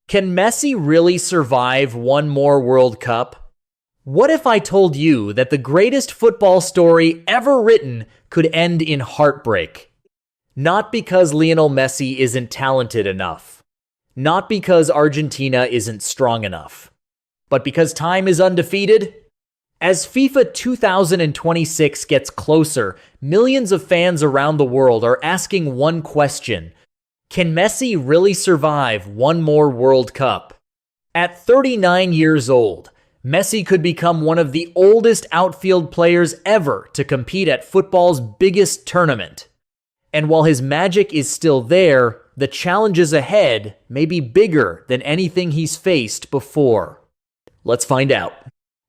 Can Messi really survive one more World Cup? What if I told you that the greatest football story ever written could end in heartbreak? Not because Lionel Messi isn't talented enough. Not because Argentina isn't strong enough. But because time is undefeated? As FIFA 2026 gets closer, millions of fans around the world are asking one question. Can Messi really survive one more World Cup? At 39 years old, Messi could become one of the oldest outfield players ever to compete at football's biggest tournament. And while his magic is still there, the challenges ahead may be bigger than anything he's faced before. Let's find out.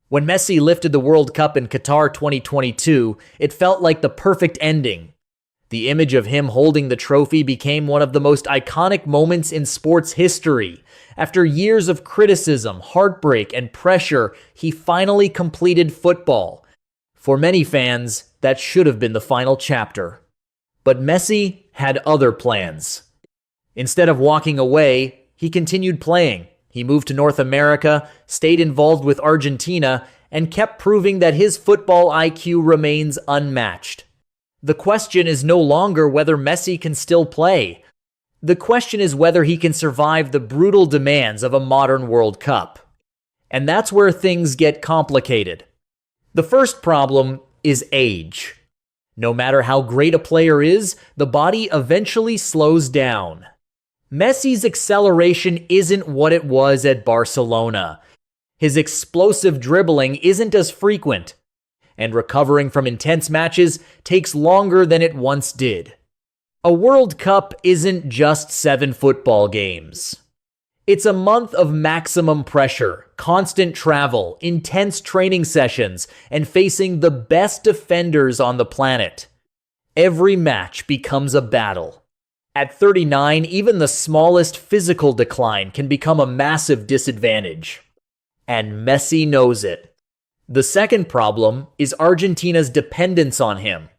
When Messi lifted the World Cup in Qatar 2022, it felt like the perfect ending. The image of him holding the trophy became one of the most iconic moments in sports history. After years of criticism, heartbreak, and pressure, he finally completed football. For many fans, that should have been the final chapter. But Messi had other plans. Instead of walking away, he continued playing. He moved to North America, stayed involved with Argentina, and kept proving that his football IQ remains unmatched. The question is no longer whether Messi can still play. The question is whether he can survive the brutal demands of a modern World Cup. And that's where things get complicated. The first problem is age. No matter how great a player is, the body eventually slows down. Messi's acceleration isn't what it was at Barcelona. His explosive dribbling isn't as frequent. And recovering from intense matches takes longer than it once did. A World Cup isn't just 7 football games. It's a month of maximum pressure, constant travel, intense training sessions, and facing the best defenders on the planet. Every match becomes a battle. At 39, even the smallest physical decline can become a massive disadvantage. And Messi knows it. The second problem is Argentina's dependence on him.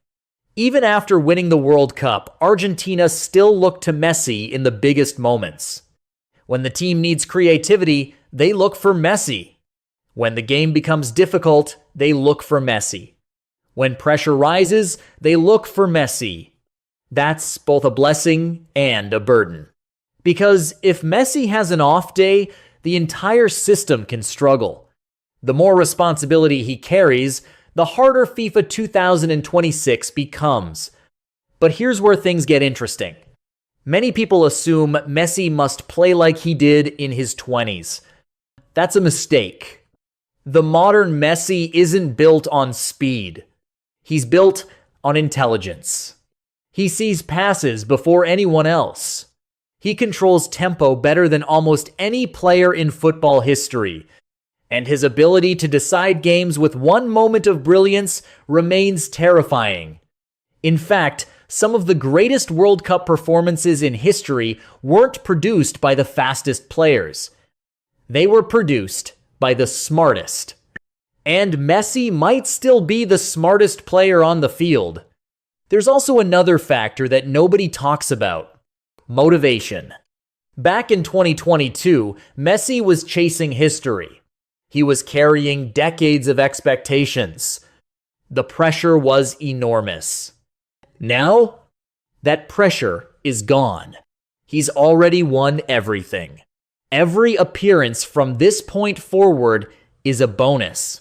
Even after winning the World Cup, Argentina still look to Messi in the biggest moments. When the team needs creativity, they look for Messi. When the game becomes difficult, they look for Messi. When pressure rises, they look for Messi. That's both a blessing and a burden. Because if Messi has an off day, the entire system can struggle. The more responsibility he carries, the harder FIFA 2026 becomes. But here's where things get interesting. Many people assume Messi must play like he did in his 20s. That's a mistake. The modern Messi isn't built on speed. He's built on intelligence. He sees passes before anyone else. He controls tempo better than almost any player in football history. And his ability to decide games with one moment of brilliance remains terrifying. In fact, some of the greatest World Cup performances in history weren't produced by the fastest players. They were produced by the smartest. And Messi might still be the smartest player on the field. There's also another factor that nobody talks about: motivation. Back in 2022, Messi was chasing history. He was carrying decades of expectations. The pressure was enormous. Now, that pressure is gone. He's already won everything. Every appearance from this point forward is a bonus.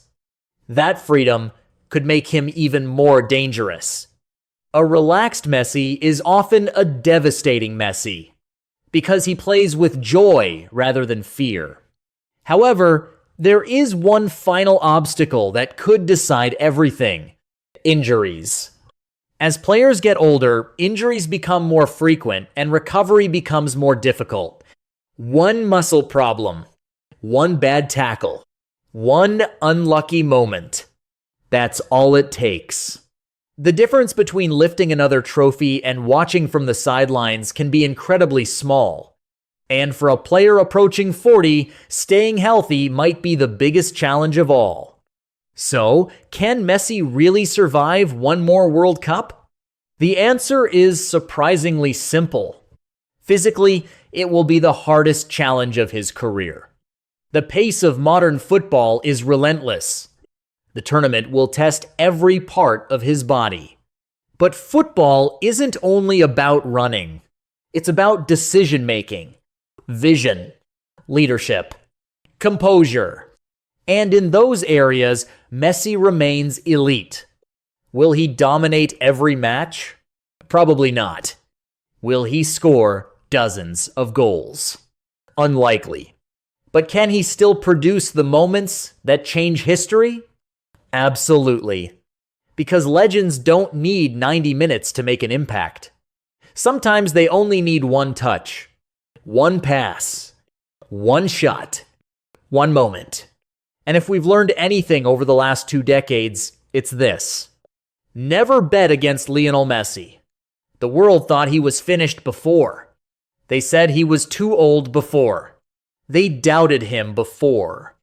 That freedom could make him even more dangerous. A relaxed Messi is often a devastating Messi, because he plays with joy rather than fear. However, there is one final obstacle that could decide everything: injuries. As players get older, injuries become more frequent and recovery becomes more difficult. One muscle problem, one bad tackle, one unlucky moment. That's all it takes. The difference between lifting another trophy and watching from the sidelines can be incredibly small. And for a player approaching 40, staying healthy might be the biggest challenge of all. So, can Messi really survive one more World Cup? The answer is surprisingly simple. Physically, it will be the hardest challenge of his career. The pace of modern football is relentless. The tournament will test every part of his body. But football isn't only about running. It's about decision-making, vision, leadership, composure. And in those areas, Messi remains elite. Will he dominate every match? Probably not. Will he score dozens of goals? Unlikely. But can he still produce the moments that change history? Absolutely. Because legends don't need 90 minutes to make an impact. Sometimes they only need one touch, one pass, one shot, one moment. And if we've learned anything over the last 2 decades, it's this. Never bet against Lionel Messi. The world thought he was finished before. They said he was too old before. They doubted him before.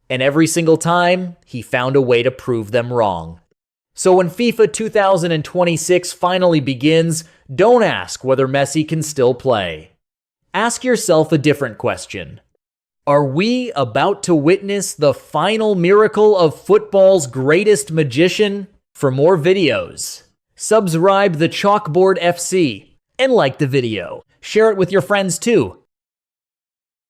And every single time, he found a way to prove them wrong. So when FIFA 2026 finally begins, don't ask whether Messi can still play. Ask yourself a different question. Are we about to witness the final miracle of football's greatest magician? For more videos, subscribe the Chalkboard FC and like the video. Share it with your friends too.